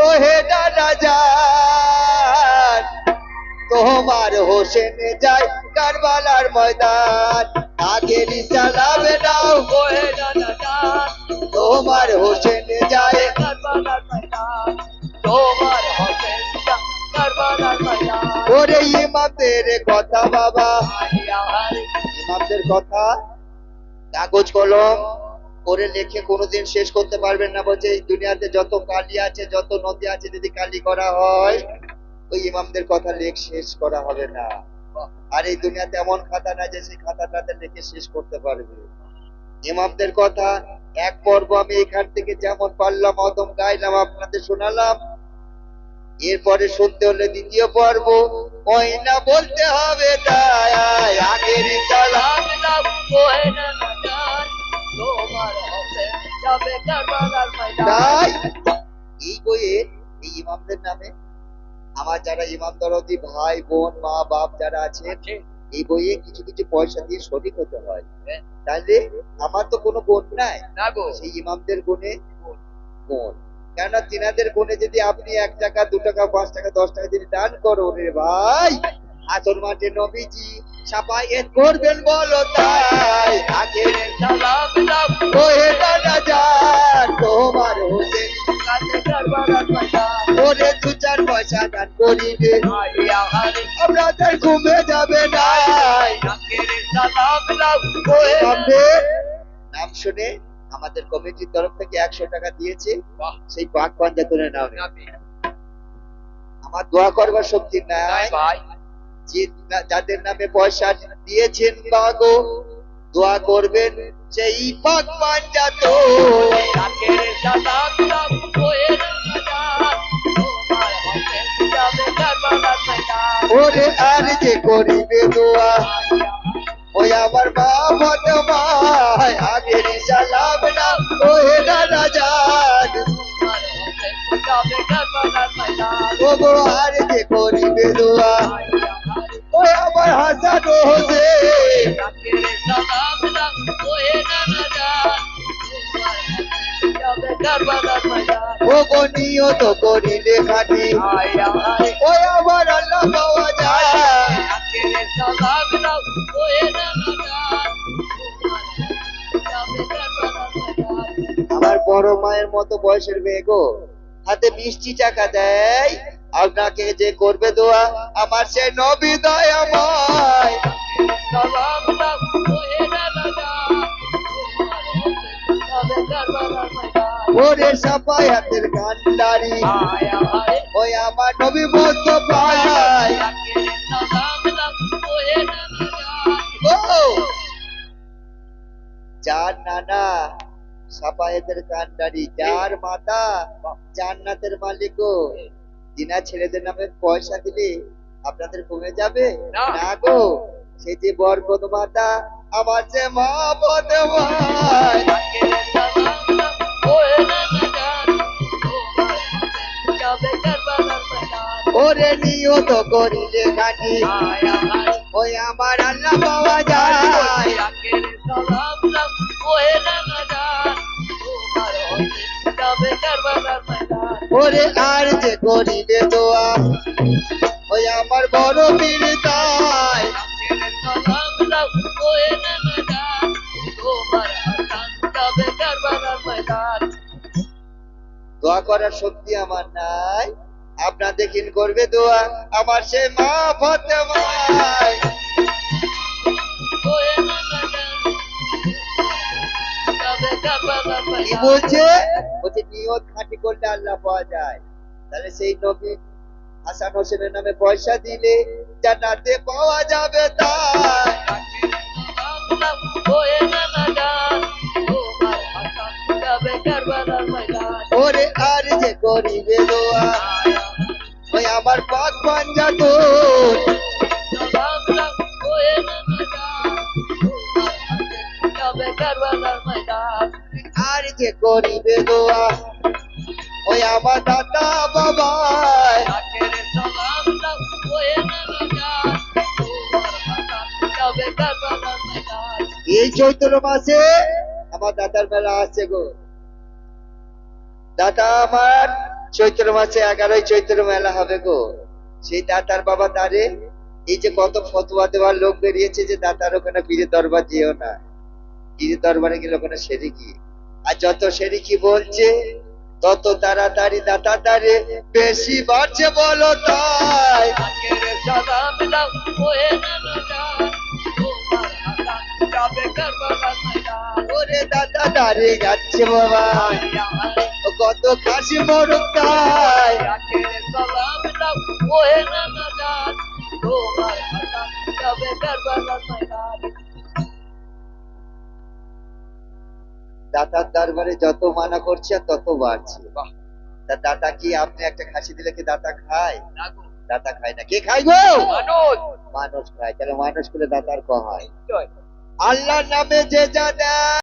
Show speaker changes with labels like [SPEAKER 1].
[SPEAKER 1] ওহে দাদা যান তোমার হোসেনে যায় কারবালার ময়দান আগেরই চালাবে নাও
[SPEAKER 2] ওহে দাদা যান
[SPEAKER 1] তোমার হোসেনে যায়
[SPEAKER 2] কারবালার ময়দান তোমার হোসেন কারবালার ময়দান
[SPEAKER 1] ওরে ইমামদের কথা বাবা
[SPEAKER 2] আইয়া হারে
[SPEAKER 1] ইমামদের কথা কাগজ কলম করে লিখে কোনোদিন শেষ করতে পারবেন না বলছে এই দুনিয়াতে যত কালি আছে যত নদী আছে যদি কালি করা হয় ওই ইমামদের কথা লেখ শেষ করা হবে না আর এই দুনিয়াতে এমন খাতা না যে সেই খাতাটাতে লিখে শেষ করতে পারবে ইমামদের কথা এক পর্ব আমি এখান থেকে যেমন পারলাম অদম গাইলাম আপনাদের শোনালাম এরপরে শুনতে হলে দ্বিতীয় পর্ব ওই না বলতে হবে তাই আগেরই চালাম
[SPEAKER 2] সালাম ওহে দাদা যান তোমার হোসেন যাবে কারবালার ময়দান
[SPEAKER 1] তাই এই বইয়ে এই ইমামদের নামে আমার যারা ইমাম দরদি ভাই বোন মা বাপ যারা আছে এই বইয়ে কিছু কিছু পয়সা দিয়ে শরীক হতে হয় তাহলে আমার তো কোনো বোন নাই
[SPEAKER 2] না গো
[SPEAKER 1] সেই ইমামদের গুণে বোন কেননা তিনাদের গুণে যদি আপনি 1 টাকা 2 টাকা 5 টাকা 10 টাকা যদি দান করো রে ভাই আসর মাঠে নবীজি সাফায়েত করবেন বলো তাই আগের
[SPEAKER 2] সালাম
[SPEAKER 1] ওহে দাদা যান তোমার হোসেন
[SPEAKER 2] কাছে কারবালার ময়দান
[SPEAKER 1] ওরে 2-4 পয়সা দান করিবে
[SPEAKER 2] আইয়া হারে
[SPEAKER 1] আমরা তার ঘুমে যাবে নাই
[SPEAKER 2] আখেরে সালাম ওহে
[SPEAKER 1] ইমামদের নাম শুনে আমাদের কমিটির তরফ থেকে 100 টাকা দিয়েছে
[SPEAKER 2] বাহ
[SPEAKER 1] সেই পাক পাঞ্জা তুলে নাও
[SPEAKER 2] নাবি
[SPEAKER 1] আমার দোয়া করবার শক্তি
[SPEAKER 2] নাই
[SPEAKER 1] নাই
[SPEAKER 2] ভাই
[SPEAKER 1] যে যাদের নামে পয়সা দিয়েছেন বাগো দোয়া করবেন সেই পাক পাঞ্জা তো
[SPEAKER 2] আখেরে সালাম ওহে দাদা তোমার হোসেন যাবে কারবালার ময়দান
[SPEAKER 1] ওরে আর যে করিবে দোয়া ওই আমার মা ফাতেমা আগের সালাম না ওহে দাদা জান
[SPEAKER 2] তোমার হোসেন যাবে কারবালার ময়দান
[SPEAKER 1] ও গো আর যে করিবে দোয়া
[SPEAKER 2] আইয়া হারে
[SPEAKER 1] ওই আমার হাসান হোসেন
[SPEAKER 2] আখেরে সালাম ওহে দাদা যান তোমার হোসেন যাবে কারবালার ময়দান
[SPEAKER 1] ও গো নিয়ত করিলে খাটি
[SPEAKER 2] আইয়া হারে
[SPEAKER 1] ওই আমার আল্লাহ পাওয়া যায়
[SPEAKER 2] আখেরে সালাম ওহে দাদা যান তোমার হোসেন যাবে কারবালার ময়দান
[SPEAKER 1] আমার বড় মায়ের মতো বয়সের মেয়ে গো হাতে মিষ্টি টাকা দেয় আপনাকে যে করবে দোয়া আমার সে নবী দয়াময়
[SPEAKER 2] সালাম ওহে দাদা যান তোমার হোসেন যাবে কারবালার ময়দান
[SPEAKER 1] ওরে সাফায়াতের কান্ডারি
[SPEAKER 2] আয়া হারে
[SPEAKER 1] ওই আমার নবী মুস্তাফা
[SPEAKER 2] আখেরে সালাম ওহে দাদা যান
[SPEAKER 1] ও যার নানা সাফায়াতের কান্ডারি যার মাতা জান্নাতের মালিক গো দিনা ছেলেদের নামে পয়সা দিলে আপনাদের কমে যাবে
[SPEAKER 2] না।
[SPEAKER 1] না গো সে যে বরকত মাতা আমার যে মা বদমাই
[SPEAKER 2] আখেরে সালাম ওহে দাদা যান তোমার হোসেন যাবে কারবালার ময়দান
[SPEAKER 1] ওরে নিয়ত করিলে খাটি
[SPEAKER 2] আয়া হারে
[SPEAKER 1] ওই আমার আল্লাহ পাওয়া যায়
[SPEAKER 2] আখেরে সালাম ওহে দাদা যান তোমার হোসেন যাবে কারবালার ময়দান
[SPEAKER 1] ওরে আর যে করিবে দোয়া ওই আমার বড় বীর তাই
[SPEAKER 2] আখেরে সালাম ওহে দাদা যান তোমার হাসান যাবে কারবালার ময়দান
[SPEAKER 1] দোয়া করার শক্তি আমার নাই আপনাদের কিন করবে দোয়া আমার সে মা ফাতেমাই
[SPEAKER 2] ওহে দাদা যান যাবে কারবালার
[SPEAKER 1] কি
[SPEAKER 2] ময়দান
[SPEAKER 1] বলছে বলছে নিয়ত খাঁটি করলে আল্লাহ পাওয়া যায় তাহলে সেই নবী হাসান হোসেনের নামে পয়সা দিলে জান্নাতে পাওয়া যাবে তাই
[SPEAKER 2] আখেরে সালাম ওহে দাদা যান তোমার হাসান যাবে কারবালার ময়দান
[SPEAKER 1] ওরে আর যে করিবে দোয়া
[SPEAKER 2] আয়া
[SPEAKER 1] ওই আমার পাক পাঞ্জা তো
[SPEAKER 2] সালাম ওহে দাদা যান তোমার হাসেন যাবে কারবালার ময়দান
[SPEAKER 1] আর যে করিবে দোয়া ওই আমার দাদা বাবাই
[SPEAKER 2] আখেরে সালাম ওহে দাদা যান তোমার হাসান যাবে কারবালার ময়দান
[SPEAKER 1] এই চৈত্র মাসে আমার দাদার মেলা আছে গো দাদা আমার চৈত্র মাসে 11ই চৈত্র মেলা হবে গো। সেই দাতার বাবা দ্বারে এই যে কত ফতোয়া দেওয়ার লোক বেরিয়েছে যে দাতার ওখানে পীরের দরবার যেও না, পীরের দরবারে গেলে ওখানে সেরিকি। আর যত সেরিকি বলছে তত তাড়াতাড়ি দাতার দ্বারে বেশি বাড়ছে বলো তাই।
[SPEAKER 2] আখের সালাম দাও ওহে নানা জান তোমার হাসান যাবে কারবালার ময়দান
[SPEAKER 1] ওরে দাতা দ্বারে যাচ্ছে বাবা, ও কত কাশি মরুক তাই।
[SPEAKER 2] আখের সালাম দাও ওহে নানা জান তোমার হাসান যাবে কারবালার ময়দান
[SPEAKER 1] দাতার দরবারে যত মানা করছে আর তত বাড়ছে। তা দাতা কি, আপনি একটা খাসি দিলে কি দাতা খায়?
[SPEAKER 2] লাগো
[SPEAKER 1] দাতা খায় না। কে খায় গো?
[SPEAKER 2] মানুষ
[SPEAKER 1] মানুষ খায়। তাহলে মানুষ করে দাতার ক হয়?
[SPEAKER 2] জয়
[SPEAKER 1] আল্লাহর নামে যে যা দেয়